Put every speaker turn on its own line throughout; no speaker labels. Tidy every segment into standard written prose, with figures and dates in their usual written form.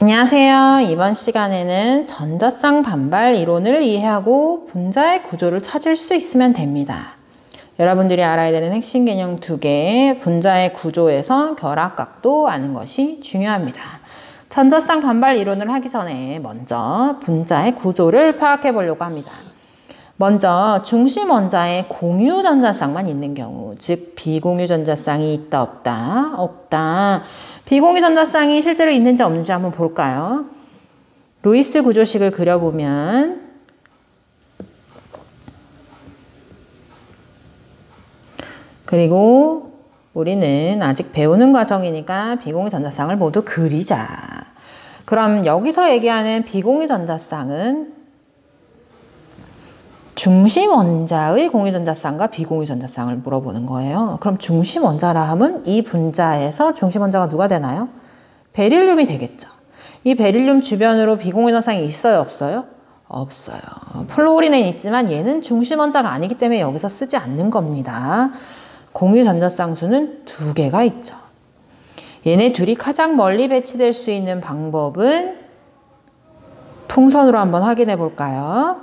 안녕하세요. 이번 시간에는 전자쌍 반발 이론을 이해하고 분자의 구조를 찾을 수 있으면 됩니다. 여러분들이 알아야 되는 핵심 개념 2개, 분자의 구조에서 결합각도 아는 것이 중요합니다. 전자쌍 반발 이론을 하기 전에 먼저 분자의 구조를 파악해 보려고 합니다. 먼저 중심 원자에 공유 전자쌍만 있는 경우, 즉 비공유 전자쌍이 있다 없다? 없다. 비공유 전자쌍이 실제로 있는지 없는지 한번 볼까요? 루이스 구조식을 그려보면 그리고 우리는 아직 배우는 과정이니까 비공유 전자쌍을 모두 그리자. 그럼 여기서 얘기하는 비공유 전자쌍은 중심 원자의 공유 전자쌍과 비공유 전자쌍을 물어보는 거예요. 그럼 중심 원자라 하면 이 분자에서 중심 원자가 누가 되나요? 베릴륨이 되겠죠. 이 베릴륨 주변으로 비공유 전자쌍이 있어요, 없어요? 없어요. 플로리는 있지만 얘는 중심 원자가 아니기 때문에 여기서 쓰지 않는 겁니다. 공유 전자쌍 수는 2개가 있죠. 얘네 둘이 가장 멀리 배치될 수 있는 방법은 풍선으로 한번 확인해 볼까요?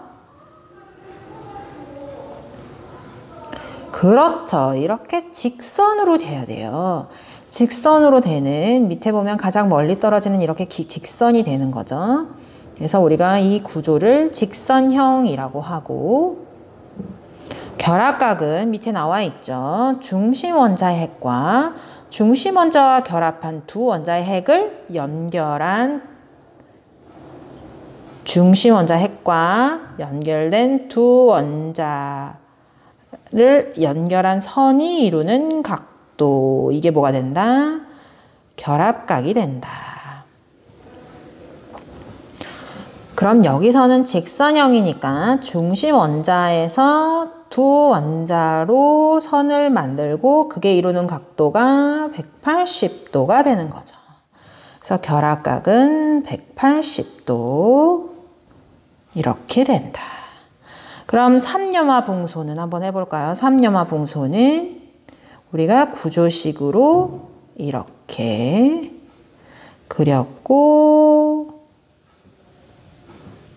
그렇죠. 이렇게 직선으로 돼야 돼요. 직선으로 되는, 밑에 보면 가장 멀리 떨어지는 이렇게 직선이 되는 거죠. 그래서 우리가 이 구조를 직선형이라고 하고, 결합각은 밑에 나와 있죠. 중심 원자의 핵과 중심 원자와 결합한 두 원자의 핵을 연결한 중심 원자 핵과 연결된 두 원자를 연결한 선이 이루는 각도, 이게 뭐가 된다? 결합각이 된다. 그럼 여기서는 직선형이니까 중심 원자에서 두 원자로 선을 만들고 그게 이루는 각도가 180도가 되는 거죠. 그래서 결합각은 180도 이렇게 된다. 그럼 삼염화 붕소는 한번 해볼까요? 삼염화 붕소는 우리가 구조식으로 이렇게 그렸고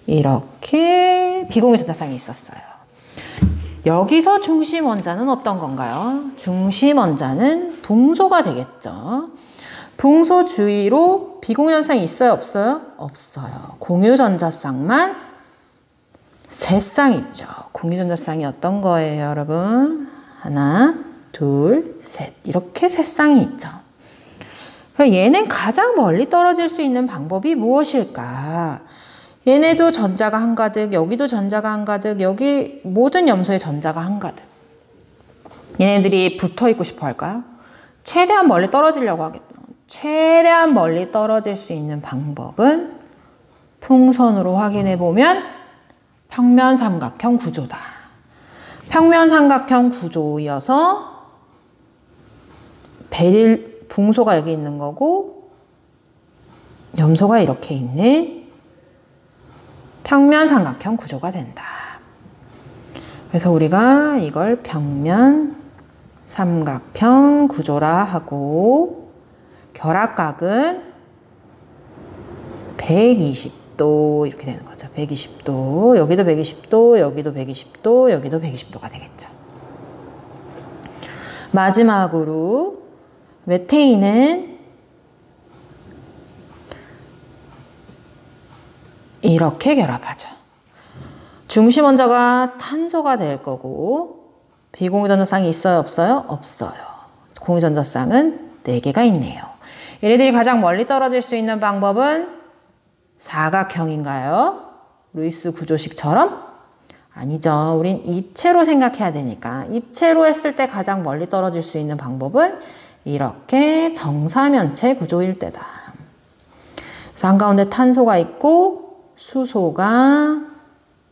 이렇게 비공유 전자쌍이 있었어요. 여기서 중심 원자는 어떤 건가요? 중심 원자는 붕소가 되겠죠. 붕소 주위로 비공유 전자쌍이 있어요, 없어요? 없어요. 공유 전자쌍만 3쌍 있죠. 공유 전자쌍이 어떤 거예요, 여러분? 하나, 둘, 셋. 이렇게 3쌍이 있죠. 얘는 가장 멀리 떨어질 수 있는 방법이 무엇일까? 얘네도 전자가 한가득, 여기도 전자가 한가득, 여기 모든 염소에 전자가 한가득. 얘네들이 붙어 있고 싶어 할까요? 최대한 멀리 떨어지려고 하겠죠. 최대한 멀리 떨어질 수 있는 방법은 풍선으로 확인해 보면 평면 삼각형 구조다. 평면 삼각형 구조여서 붕소가 여기 있는 거고 염소가 이렇게 있는 평면 삼각형 구조가 된다. 그래서 우리가 이걸 평면 삼각형 구조라 하고 결합각은 120도 이렇게 되는 거죠. 120도, 여기도 120도, 여기도 120도, 여기도 120도가 되겠죠. 마지막으로 메테인은 이렇게 결합하죠. 중심 원자가 탄소가 될 거고 비공유 전자쌍이 있어요, 없어요? 없어요. 공유 전자쌍은 4개가 있네요. 얘네들이 가장 멀리 떨어질 수 있는 방법은 사각형인가요? 루이스 구조식처럼? 아니죠. 우린 입체로 생각해야 되니까 입체로 했을 때 가장 멀리 떨어질 수 있는 방법은 이렇게 정사면체 구조일 때다. 그래서 한가운데 탄소가 있고 수소가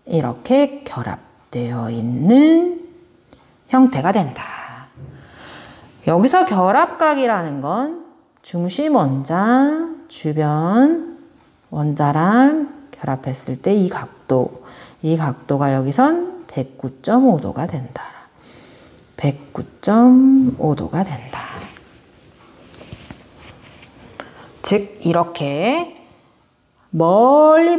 이렇게 결합되어 있는 형태가 된다. 여기서 결합각이라는 건 중심 원자 주변 원자랑 결합했을 때 이 각도가 여기선 109.5도가 된다. 109.5도가 된다. 즉 이렇게 멀리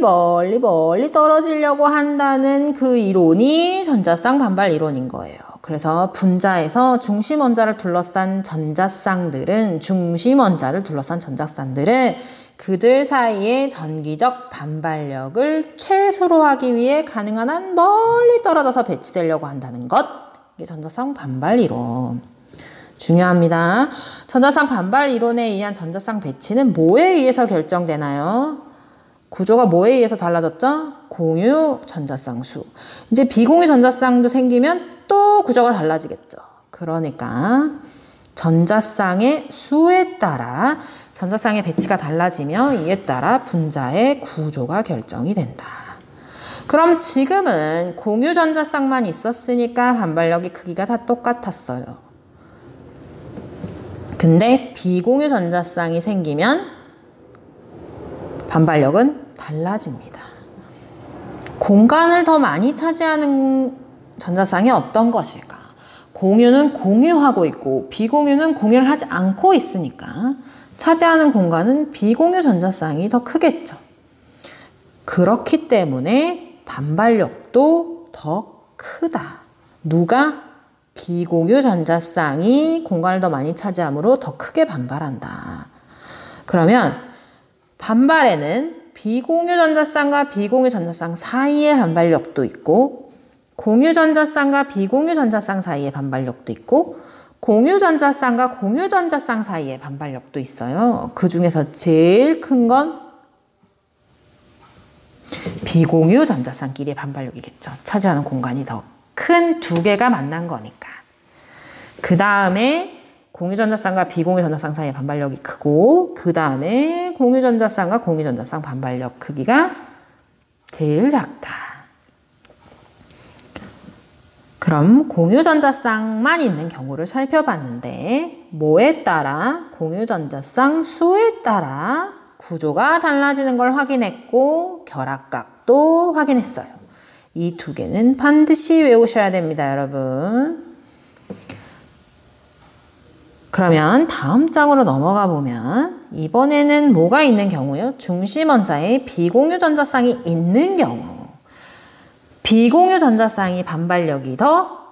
떨어지려고 한다는 그 이론이 전자쌍 반발 이론인 거예요. 그래서 분자에서 중심원자를 둘러싼 전자쌍들은 그들 사이의 전기적 반발력을 최소로 하기 위해 가능한 한 멀리 떨어져서 배치되려고 한다는 것. 이게 전자쌍 반발 이론. 중요합니다. 전자쌍 반발 이론에 의한 전자쌍 배치는 뭐에 의해서 결정되나요? 구조가 뭐에 의해서 달라졌죠? 공유 전자쌍수. 이제 비공유 전자쌍도 생기면 또 구조가 달라지겠죠. 그러니까 전자쌍의 수에 따라 전자쌍의 배치가 달라지며 이에 따라 분자의 구조가 결정이 된다. 그럼 지금은 공유 전자쌍만 있었으니까 반발력의 크기가 다 똑같았어요. 근데 비공유 전자쌍이 생기면 반발력은 달라집니다. 공간을 더 많이 차지하는 전자쌍이 어떤 것일까? 공유는 공유하고 있고 비공유는 공유를 하지 않고 있으니까 차지하는 공간은 비공유 전자쌍이 더 크겠죠. 그렇기 때문에 반발력도 더 크다. 누가? 비공유 전자쌍이 공간을 더 많이 차지하므로 더 크게 반발한다. 그러면 반발에는 비공유 전자쌍과 비공유 전자쌍 사이의 반발력도 있고 공유 전자쌍과 비공유 전자쌍 사이의 반발력도 있고 공유 전자쌍과 공유 전자쌍 사이의 반발력도 있어요. 그 중에서 제일 큰 건 비공유 전자쌍끼리의 반발력이겠죠. 차지하는 공간이 더 큰 두 개가 만난 거니까. 그 다음에 공유 전자쌍과 비공유 전자쌍 사이의 반발력이 크고 그 다음에 공유 전자쌍과 공유 전자쌍 반발력 크기가 제일 작다. 그럼 공유 전자쌍만 있는 경우를 살펴봤는데 뭐에 따라 공유 전자쌍 수에 따라 구조가 달라지는 걸 확인했고 결합각도 확인했어요. 이 두 개는 반드시 외우셔야 됩니다, 여러분. 그러면 다음 장으로 넘어가 보면 이번에는 뭐가 있는 경우요? 중심원자에 비공유 전자쌍이 있는 경우. 비공유 전자쌍이 반발력이 더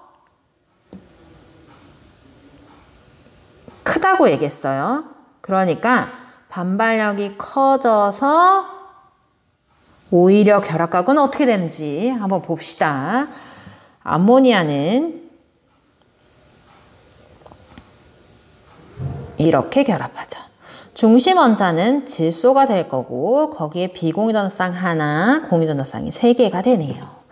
크다고 얘기했어요. 그러니까 반발력이 커져서 오히려 결합각은 어떻게 되는지 한번 봅시다. 암모니아는 이렇게 결합하죠. 중심원자는 질소가 될 거고 거기에 비공유 전자쌍 하나, 공유 전자쌍이 3개가 되네요.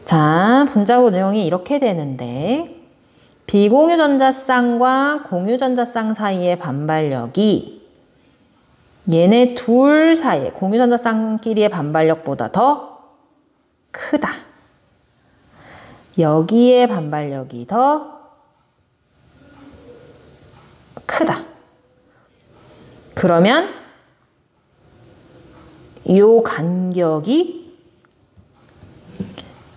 자, 분자구 내용이 이렇게 되는데 비공유 전자쌍과 공유 전자쌍 사이의 반발력이 얘네 둘 사이에 공유 전자쌍끼리의 반발력보다 더 크다. 여기에 반발력이 더 크다. 그러면 요 간격이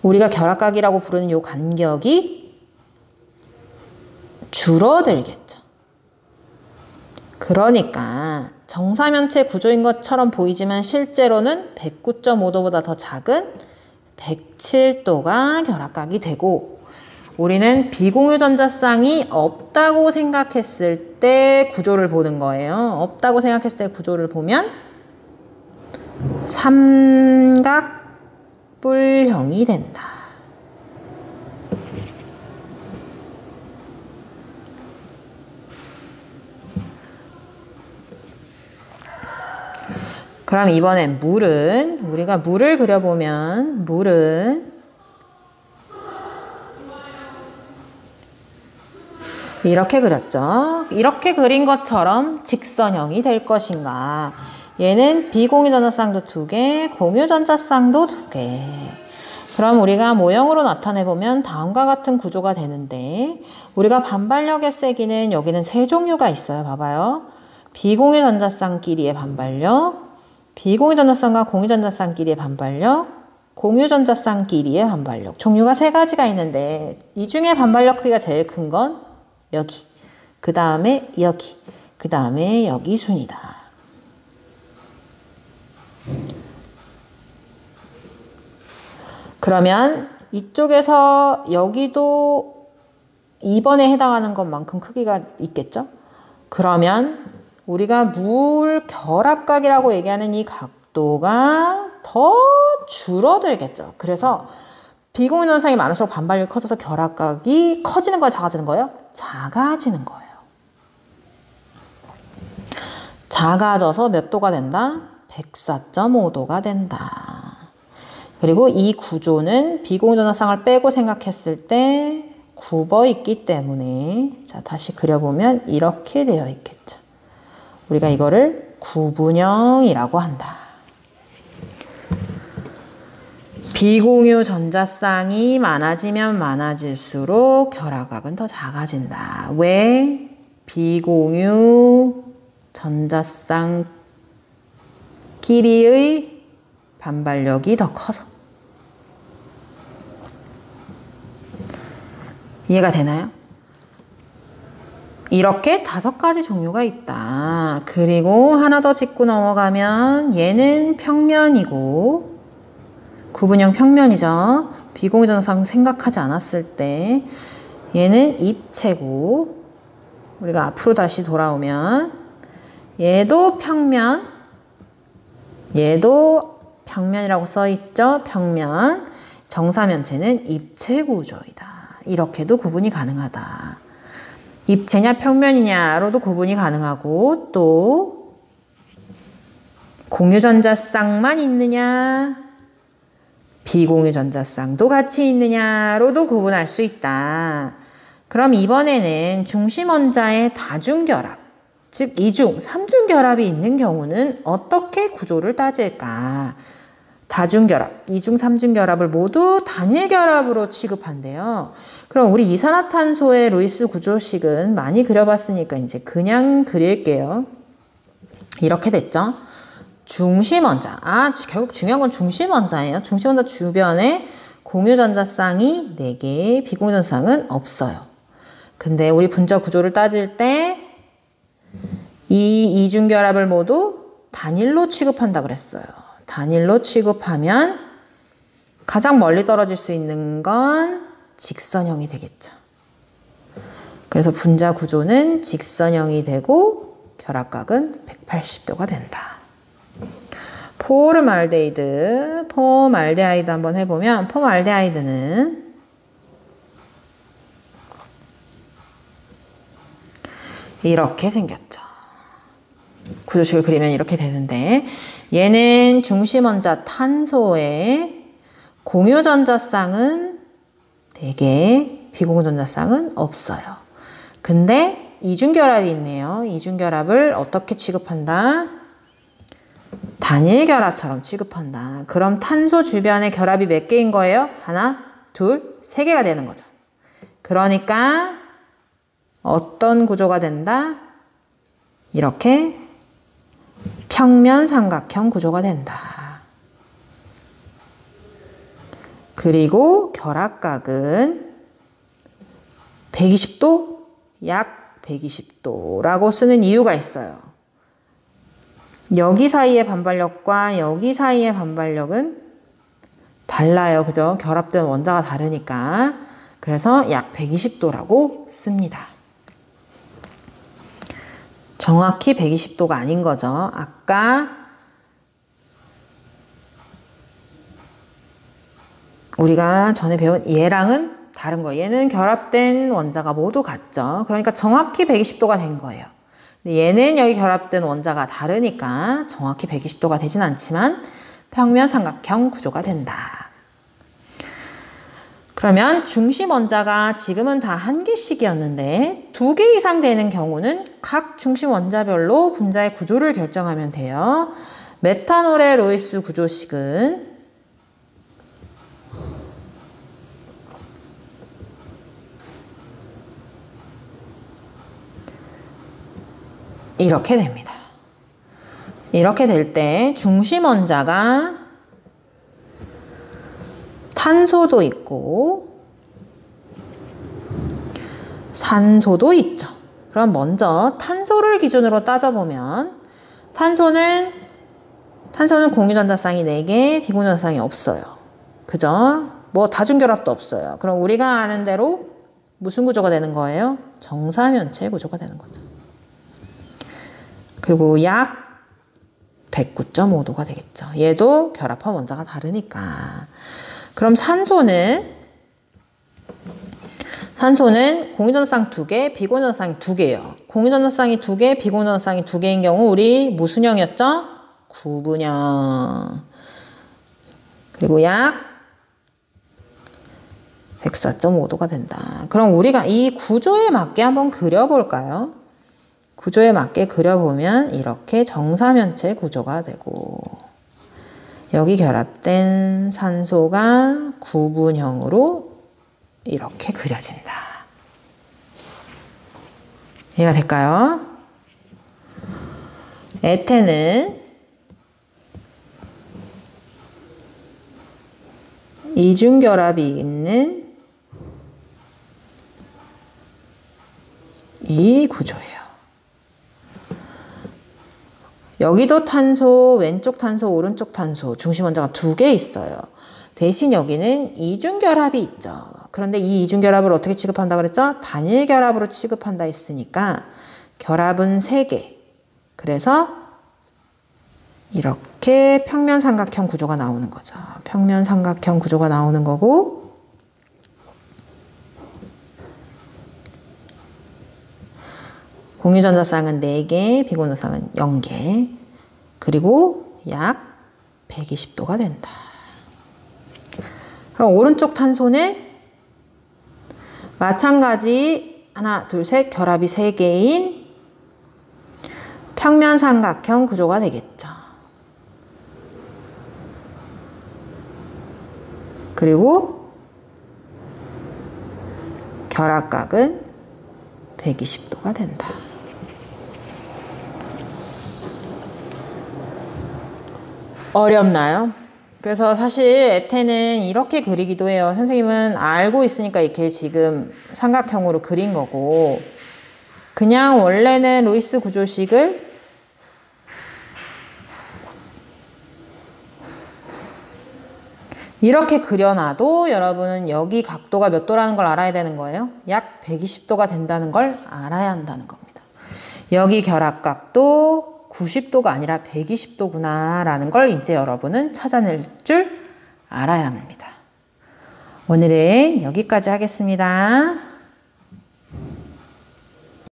우리가 결합각이라고 부르는 요 간격이 줄어들겠죠. 그러니까 정사면체 구조인 것처럼 보이지만 실제로는 109.5도보다 더 작은 107도가 결합각이 되고 우리는 비공유 전자쌍이 없다고 생각했을 때 구조를 보는 거예요. 없다고 생각했을 때 구조를 보면 삼각뿔형이 된다. 그럼 이번엔 물은 우리가 물을 그려보면 물은 이렇게 그렸죠. 이렇게 그린 것처럼 직선형이 될 것인가. 얘는 비공유 전자쌍도 2개, 공유 전자쌍도 2개. 그럼 우리가 모형으로 나타내보면 다음과 같은 구조가 되는데 우리가 반발력의 세기는 여기는 3종류가 있어요. 봐봐요. 비공유 전자쌍끼리의 반발력, 비공유 전자쌍과 공유 전자쌍끼리의 반발력, 공유 전자쌍끼리의 반발력. 종류가 3가지가 있는데 이 중에 반발력 크기가 제일 큰 건 여기, 그 다음에 여기, 그 다음에 여기 순이다. 그러면 이쪽에서 여기도 2번에 해당하는 것만큼 크기가 있겠죠? 그러면 우리가 물 결합각이라고 얘기하는 이 각도가 더 줄어들겠죠. 그래서 비공유전상이 많을수록 반발력이 커져서 결합각이 커지는 거예요? 작아지는 거예요? 작아지는 거예요. 작아져서 몇 도가 된다? 104.5도가 된다. 그리고 이 구조는 비공유전상을 빼고 생각했을 때 굽어 있기 때문에 자 다시 그려보면 이렇게 되어 있겠죠. 우리가 이거를 구분형이라고 한다. 비공유 전자쌍이 많아지면 많아질수록 결합각은 더 작아진다. 왜? 비공유 전자쌍끼리의 반발력이 더 커서. 이해가 되나요? 이렇게 5가지 종류가 있다. 그리고 하나 더 짚고 넘어가면 얘는 평면이고 구분형 평면이죠. 비공유전상 생각하지 않았을 때 얘는 입체고 우리가 앞으로 다시 돌아오면 얘도 평면 얘도 평면이라고 써있죠. 평면 정사면체는 입체 구조이다. 이렇게도 구분이 가능하다. 입체냐 평면이냐로도 구분이 가능하고 또 공유전자쌍만 있느냐 비공유전자쌍도 같이 있느냐로도 구분할 수 있다. 그럼 이번에는 중심원자의 다중결합, 즉 이중, 삼중결합이 있는 경우는 어떻게 구조를 따질까? 다중결합, 이중, 삼중결합을 모두 단일결합으로 취급한대요. 그럼 우리 이산화탄소의 루이스 구조식은 많이 그려봤으니까 이제 그냥 그릴게요. 이렇게 됐죠? 중심원자. 결국 중요한 건 중심원자예요. 중심원자 주변에 공유전자쌍이 4개, 비공유전자쌍은 없어요. 근데 우리 분자 구조를 따질 때 이 이중결합을 모두 단일로 취급한다 그랬어요. 단일로 취급하면 가장 멀리 떨어질 수 있는 건 직선형이 되겠죠. 그래서 분자 구조는 직선형이 되고 결합각은 180도가 된다. 포름알데히드 한번 해보면 폼알데하이드는 이렇게 생겼죠. 구조식을 그리면 이렇게 되는데 얘는 중심원자 탄소에 공유전자쌍은 4개, 비공유전자쌍은 없어요. 근데 이중결합이 있네요. 이중결합을 어떻게 취급한다? 단일결합처럼 취급한다. 그럼 탄소 주변에 결합이 몇 개인 거예요? 하나, 둘, 3개가 되는 거죠. 그러니까 어떤 구조가 된다? 이렇게 평면 삼각형 구조가 된다. 그리고 결합각은 120도, 약 120도라고 쓰는 이유가 있어요. 여기 사이의 반발력과 여기 사이의 반발력은 달라요. 그죠? 결합된 원자가 다르니까. 그래서 약 120도라고 씁니다. 정확히 120도가 아닌 거죠. 아까 우리가 전에 배운 얘랑은 다른 거예요. 얘는 결합된 원자가 모두 같죠. 그러니까 정확히 120도가 된 거예요. 근데 얘는 여기 결합된 원자가 다르니까 정확히 120도가 되진 않지만 평면 삼각형 구조가 된다. 그러면 중심 원자가 지금은 다 1개씩이었는데 2개 이상 되는 경우는 각 중심 원자별로 분자의 구조를 결정하면 돼요. 메탄올의 루이스 구조식은 이렇게 됩니다. 이렇게 될 때 중심 원자가 탄소도 있고 산소도 있죠. 그럼 먼저 탄소를 기준으로 따져보면 탄소는 공유전자쌍이 4개, 비공유전자쌍이 없어요. 그죠? 뭐 다중결합도 없어요. 그럼 우리가 아는 대로 무슨 구조가 되는 거예요? 정사면체 구조가 되는 거죠. 그리고 약 109.5도가 되겠죠. 얘도 결합한 원자가 다르니까. 그럼 산소는 공유전자쌍 2개, 비공유전자쌍이 2개예요. 공유전자쌍이 2개, 비공유전자쌍이 2개인 경우 우리 무슨 형이었죠? 구분형. 그리고 약 104.5도가 된다. 그럼 우리가 이 구조에 맞게 한번 그려볼까요? 구조에 맞게 그려보면 이렇게 정사면체 구조가 되고 여기 결합된 산소가 구분형으로 이렇게 그려진다. 이해가 될까요? 에테는 이중결합이 있는 이 구조예요. 여기도 탄소, 왼쪽 탄소, 오른쪽 탄소, 중심 원자가 2개 있어요. 대신 여기는 이중결합이 있죠. 그런데 이 이중결합을 어떻게 취급한다 그랬죠? 단일 결합으로 취급한다 했으니까 결합은 3개. 그래서 이렇게 평면삼각형 구조가 나오는 거죠. 평면삼각형 구조가 나오는 거고 공유전자쌍은 4개, 비공유전자쌍은 0개. 그리고 약 120도가 된다. 그럼 오른쪽 탄소는 마찬가지 하나, 둘, 셋 결합이 3개인 평면삼각형 구조가 되겠죠. 그리고 결합각은 120도가 된다. 어렵나요? 그래서 사실 에테는 이렇게 그리기도 해요. 선생님은 알고 있으니까 이렇게 지금 삼각형으로 그린 거고 그냥 원래는 루이스 구조식을 이렇게 그려놔도 여러분은 여기 각도가 몇 도라는 걸 알아야 되는 거예요. 약 120도가 된다는 걸 알아야 한다는 겁니다. 여기 결합각도 90도가 아니라 120도구나 라는 걸 이제 여러분은 찾아낼 줄 알아야 합니다. 오늘은 여기까지 하겠습니다.